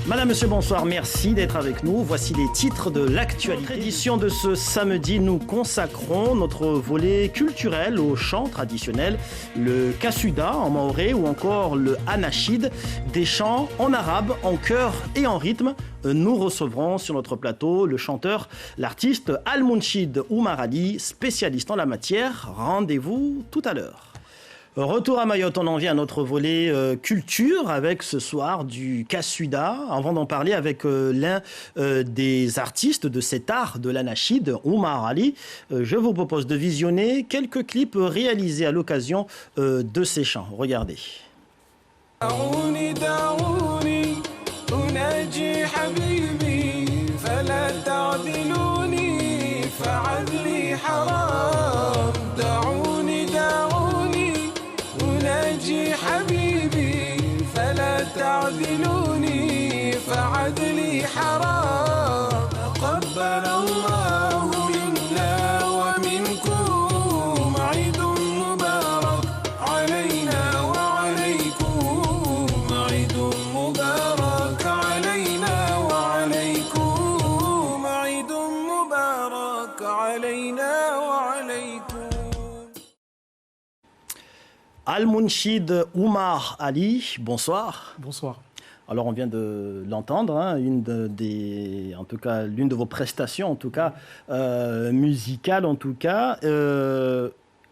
Madame, monsieur, bonsoir, merci d'être avec nous. Voici les titres de l'actualité. Édition de ce samedi, nous consacrons notre volet culturel aux chants traditionnels, le kasuda en maoré ou encore le anachid, des chants en arabe, en chœur et en rythme. Nous recevrons sur notre plateau le chanteur, l'artiste Al-Mounchid Oumar Ali, spécialiste en la matière. Rendez-vous tout à l'heure. Retour à Mayotte, on en vient à notre volet culture avec ce soir du kasuda. Avant d'en parler avec l'un des artistes de cet art de l'anachid, Oumar Ali, je vous propose de visionner quelques clips réalisés à l'occasion de ces chants. Regardez. حبيبي فلا تعذلوني فعدلي حرام تقبل الله منا ومنكم عيد مبارك علينا وعليكم عيد مبارك علينا وعليكم عيد مبارك علينا وعليكم. Al-Mounchid Oumar Ali, bonsoir. Bonsoir. Alors on vient de l'entendre, hein, l'une de vos prestations, en tout cas musicales, en tout cas.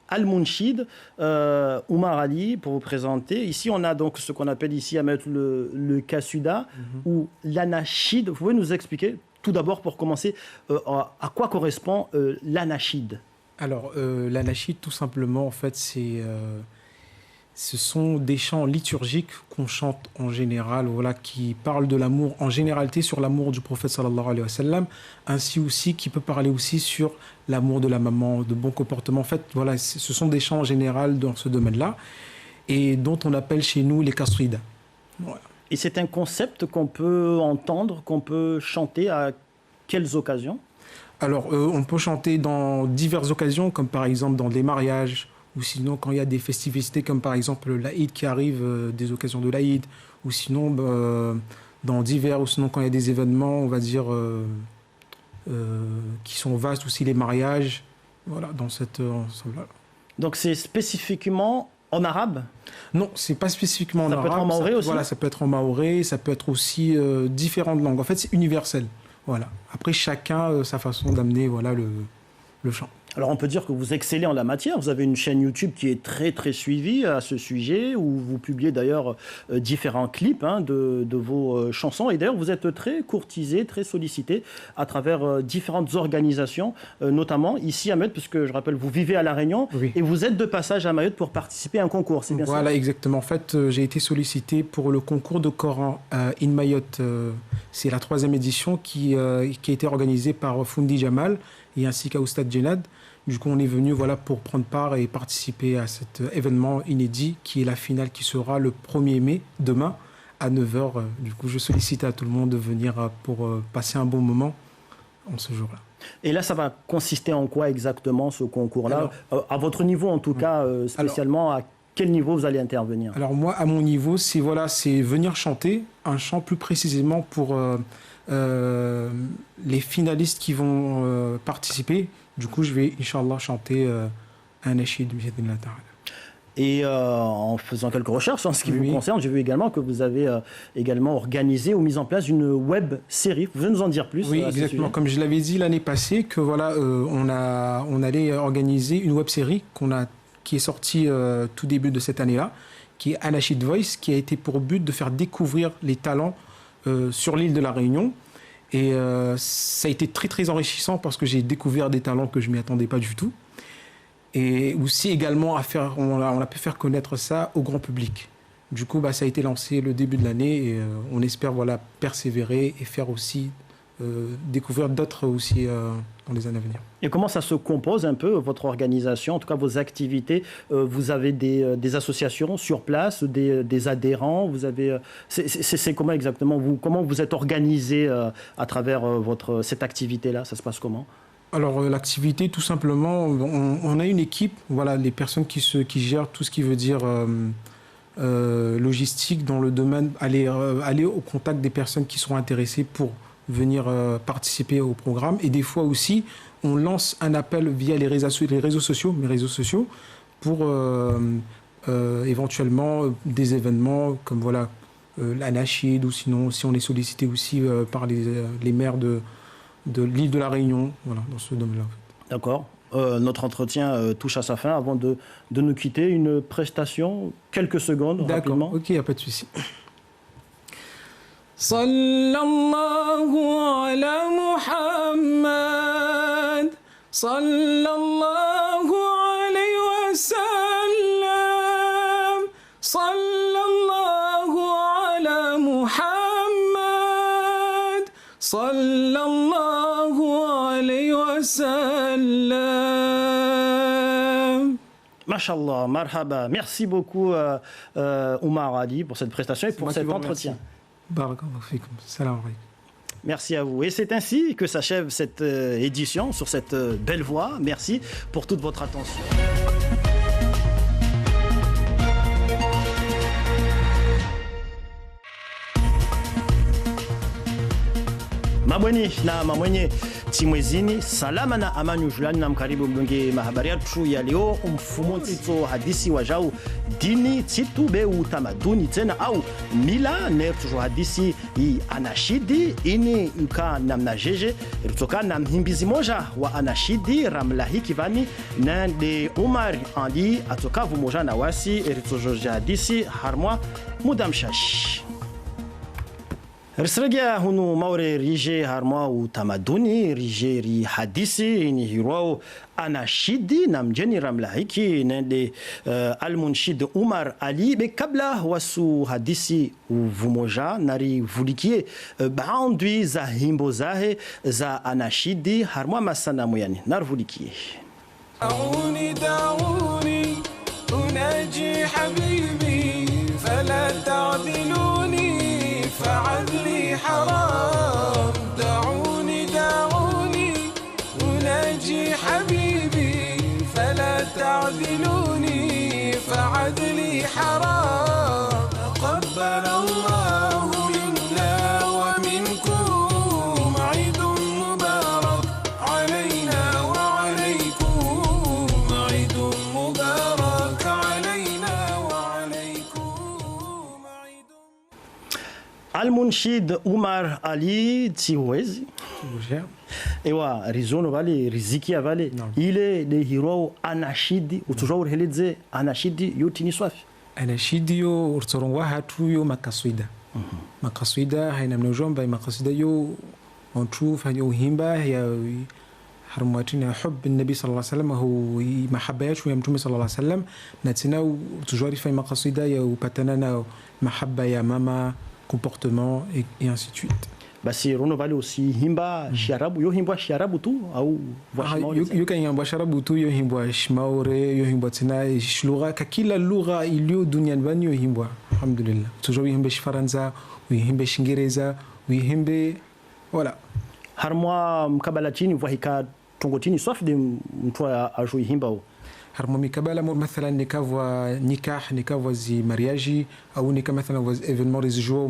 Al-Mounchid Oumar Ali, pour vous présenter. Ici, on a donc ce qu'on appelle ici à mettre le kasuda ou l'anachid. Vous pouvez nous expliquer, tout d'abord, pour commencer, à quoi correspond l'anachid? Alors, l'anachid, tout simplement, en fait, ce sont des chants liturgiques qu'on chante en général, voilà, qui parlent de l'amour, en généralité sur l'amour du prophète sallallahu alayhi wa sallam, ainsi aussi qui peut parler aussi sur l'amour de la maman, de bon comportement. En fait, voilà, ce sont des chants en général dans ce domaine-là, et dont on appelle chez nous les kasridas. Voilà. Et c'est un concept qu'on peut entendre, qu'on peut chanter à quelles occasions? Alors, on peut chanter dans diverses occasions, comme par exemple dans des mariages, ou sinon quand il y a des festivités comme par exemple l'Aïd qui arrive, des occasions de l'Aïd, ou sinon dans divers, ou sinon quand il y a des événements, on va dire, qui sont vastes, aussi les mariages, voilà, dans cet ensemble-là. Donc c'est spécifiquement en arabe? Non, c'est pas spécifiquement en arabe. Ça peut être en maoré aussi? Voilà, ça peut être en maoré, ça peut être aussi différentes langues. En fait, c'est universel. Voilà. Après, chacun sa façon d'amener, voilà, le chant. Alors on peut dire que vous excellez en la matière. Vous avez une chaîne YouTube qui est très très suivie à ce sujet, où vous publiez d'ailleurs différents clips de vos chansons. Et d'ailleurs vous êtes très courtisé, très sollicité à travers différentes organisations, notamment ici à Mayotte, puisque je rappelle, vous vivez à La Réunion, oui. Et vous êtes de passage à Mayotte pour participer à un concours, c'est bien ça? Voilà, exactement. En fait, j'ai été sollicité pour le concours de Coran in Mayotte. C'est la 3e édition qui a été organisée par Fundi Jamal et ainsi qu'à Oustad Djenad. Du coup, on est venu pour prendre part et participer à cet événement inédit qui est la finale qui sera le 1er mai, demain, à 9h. Du coup, je sollicite à tout le monde de venir pour passer un bon moment en ce jour-là. Et là, ça va consister en quoi exactement ce concours-là? À votre niveau, en tout cas, spécialement, à quel niveau vous allez intervenir? Alors moi, à mon niveau, c'est venir chanter un chant plus précisément pour les finalistes qui vont participer. Du coup, je vais, Inch'Allah, chanter un nashid. Et en faisant quelques recherches en ce qui vous concerne, j'ai vu également que vous avez également organisé ou mis en place une web série. Vous pouvez nous en dire plus? Oui, exactement. Comme je l'avais dit l'année passée, que voilà, on allait organiser une web série qui est sortie tout début de cette année-là, qui est Anachid Voice, qui a été pour but de faire découvrir les talents sur l'île de la Réunion. Et ça a été très très enrichissant parce que j'ai découvert des talents que je ne m'y attendais pas du tout. Et aussi également on a pu faire connaître ça au grand public. Du coup, ça a été lancé le début de l'année et on espère persévérer et faire aussi découvrir d'autres aussi dans les années à venir. Et comment ça se compose un peu, votre organisation, en tout cas vos activités? Vous avez des associations sur place, des adhérents, vous avez, c'est comment exactement, comment vous êtes organisé à travers cette activité-là? Ça se passe comment? Alors l'activité, tout simplement, on a une équipe, voilà, les personnes qui gèrent tout ce qui veut dire logistique dans le domaine, aller au contact des personnes qui seront intéressées pour venir participer au programme. Et des fois aussi, on lance un appel via mes réseaux sociaux, pour éventuellement des événements comme voilà, la Nachid, ou sinon si on est sollicité aussi par les maires de l'île de la Réunion, voilà, dans ce domaine-là. D'accord. Notre entretien touche à sa fin. Avant de nous quitter, une prestation, quelques secondes, rapidement. D'accord, ok, il n'y a pas de souci. Sallallahu ala Muhammad, sallallahu alayhi wa sallam, sallallahu ala Muhammad, sallallahu alayhi wa sallam. Mashallah, marhaba. Merci beaucoup Oumar Ali pour cette prestation et pour cet entretien. Barakallahu fikum. Salam alaikum. Merci à vous. Et c'est ainsi que s'achève cette édition sur cette belle voix. Merci pour toute votre attention. Mabweni na mamwenye timwezini salama na amani ujulani na mkaribu mdonge mahabari yetu ya leo mfumo tito hadisi wa jau dini titu be utamaduni tena au mila ne tujo hadisi i anashidi ini uka namna jeje kutoka na mhimbizi moja wa anashidi ramlahi kivani na de Umar Ali atoka vumoja na wasi eritojo hadisi harmwa mudamshash Risregia hunu maure rije harmwa utamaduni rije ri hadisi ni hirwao anashidi na mjeni ramlahiki nende almunshid Umar Ali be kabla wasu hadisi vumoja nari vulikie baandwi za himbo zahe za anashidi harmwa masanamu yani narvulikie دعوني أناجي حبيبي فلا تعذلوني فعدلي حرام دعوني أناجي حبيبي فلا تعذلوني فعدلي حرام تقبل الله منا ومنكم عيد مبارك علينا وعليكم عيد مبارك علينا وعليكم عيد Al-Munshid Umar Ali Tiwezi ewa rizono vale riziki ya vale ile de hiro anashidi utujua helidze anashidi yote ni swafi anashidi yo urtorongwa hatu yo makaswida makaswida haina mnojomba makaswida yo ontu fa yo himba ya harmatina hub النبي صلى الله عليه وسلم هو محباته يا متوم صلى الله عليه وسلم نتنا تجاري في مقاصده يا وبتنانا محبه يا ماما comportement et ainsi de suite. Basi rono vale aussi himba sharabu yo himba sharabu tu au yo kan himba sharabu tu yo himba shmaure yo himba tena shlugha ka kila lugha iliyo duniani bani yo himba alhamdulillah toujours yo himba shifaransa yo himba shingereza yo himba voilà harmwa mkabalatini vahika tongotini sauf de mtwa ajoi himba harmo mikabala mor مثلا nikavwa nikah nikavwa zi mariage au nika مثلا vos événements religieux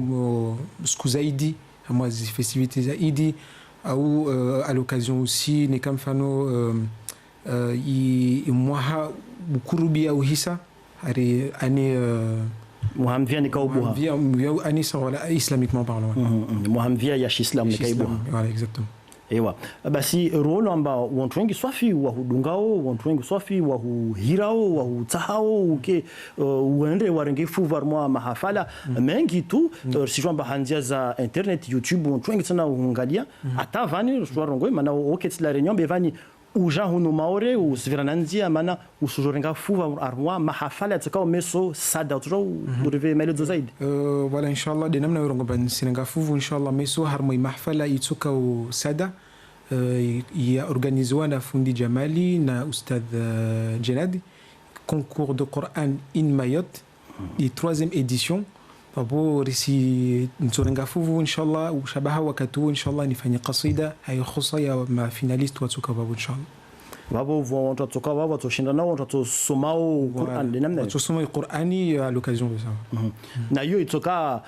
skuzaidi ama zi festivités zaidi au à l'occasion aussi nikamfano mwaha bukurubi au hisa ari ani muhamvia nikaubuha via ani sawala islamiquement parlant muhamvia ya islam nikaibuha voilà exactement. Ewa basi rolo amba watu wengi swafi wa hudungao watu wengi swafi wa hirao wa utahao uke uende warengefu varmwa mahafala mengi tu sijamba handia za internet YouTube watu wengi sana uangalia hata vani swarongo maana oketla reunion bevani uja hunu maore usvirananzia maana usujorenga fuva armwa mahafala tsakao meso sada toujours ureve melezo zaidi voilà inshallah de namna yorongo ban sinanga fuvu inshallah meso harmo mahfala itsuka sada ya organizwa na fundi Jamali na ustadh Jenadi concours de Coran in Mayotte et 3e édition Pabo risi nzorenga fuvu inshallah ushabaha wakati inshallah nifanye qasida hayo khusa ya ma finalist watsuka babu inshallah vavo vont toka vavo toshinda nao tosomao Qur'an de namna tosoma Qur'ani à l'occasion de ça. Na hiyo itoka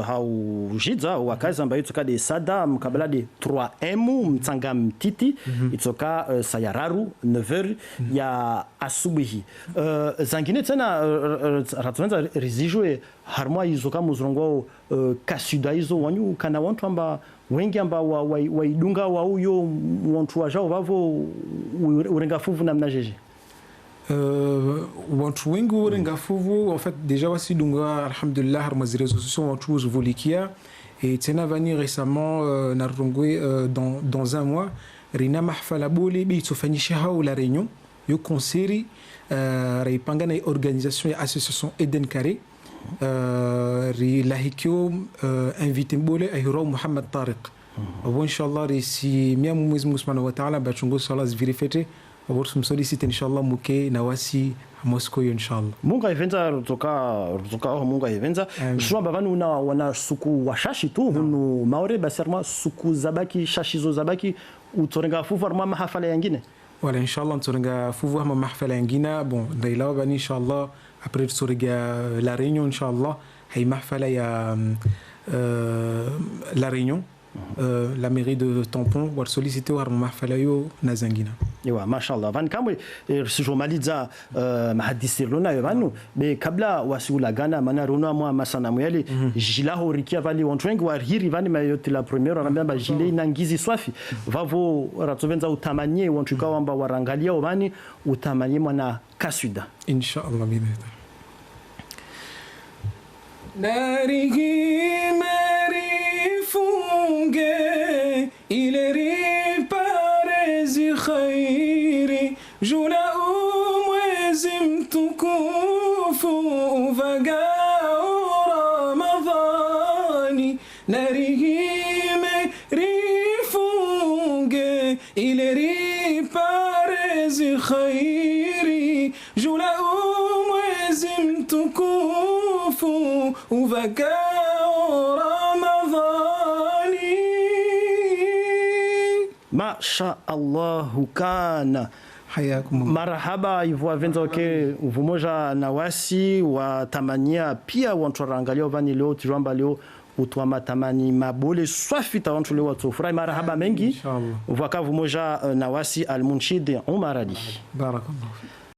haujidza wakazi ambayo itoka de sada mkabala de 3M mtsanga mtiti itoka sayararu 9h ya asubuhi. Zangine tena ratuanza rizijwe harmwa izoka muzrongo kasuda hizo wanyu kana wantu amba wengi amba waidunga wa huyo wantu wajao vavo urenga fuvu namna jeje. Wantu wengi urenga fuvu en fait déjà wasi dunga alhamdulillah harma réseaux sociaux wantu zvolikia et tena vani récemment narongwe dans un mois rina mahfala boli bi tofanyisha hao la réunion yo konseri raipanga na organisation ya association Eden Carré ri lahikyo invité mbole ahiro Muhammad Tariq wa inshallah ri si miamu mwezi Mungu subhanahu wa ta'ala bachungo sala zvirifete wa tumsolicite inshallah muke na wasi Moscow inshallah munga eventa rutoka munga eventa shwa bavanu wana suku washashi tu hunu maore basirma suku zabaki shashizo zabaki utorenga fufu arma mahafala yangine wala inshallah ntorenga fufu ama mahafala yangina bon ndaila bani inshallah après tsorenga la réunion inshallah hay mahafala ya la réunion la mairie de Tampon war sollicité war mahafala yo nazangina Ewa mashallah van kamwe sijomaliza mahadisi lona yevanu be kabla wasiulagana mana rona mwa masana mwele jilaho rikia vali watu wengi warhiri vani mayote la première anambia jile nangizi swafi vavo ratovenza utamanie watu kwa wamba warangalia ovani utamanie mwana kasuda inshallah bine Narihi marifunge ileri parezi khairi jula mwezi mtukufu uvagao Ramadhani Narihi marifunge ileri parezi khairi jula mwezi mtukufu uvagao Ramadhani Masha Allahu kana hayakum marhaba hivyo avenza ke uvumoja na wasi watamania pia watu warangalia vani leo tujamba leo utwa matamani mabole swafita watu leo watu furahi marhaba mengi inshallah vakavu moja na wasi al-Munshid Umar Ali barakallahu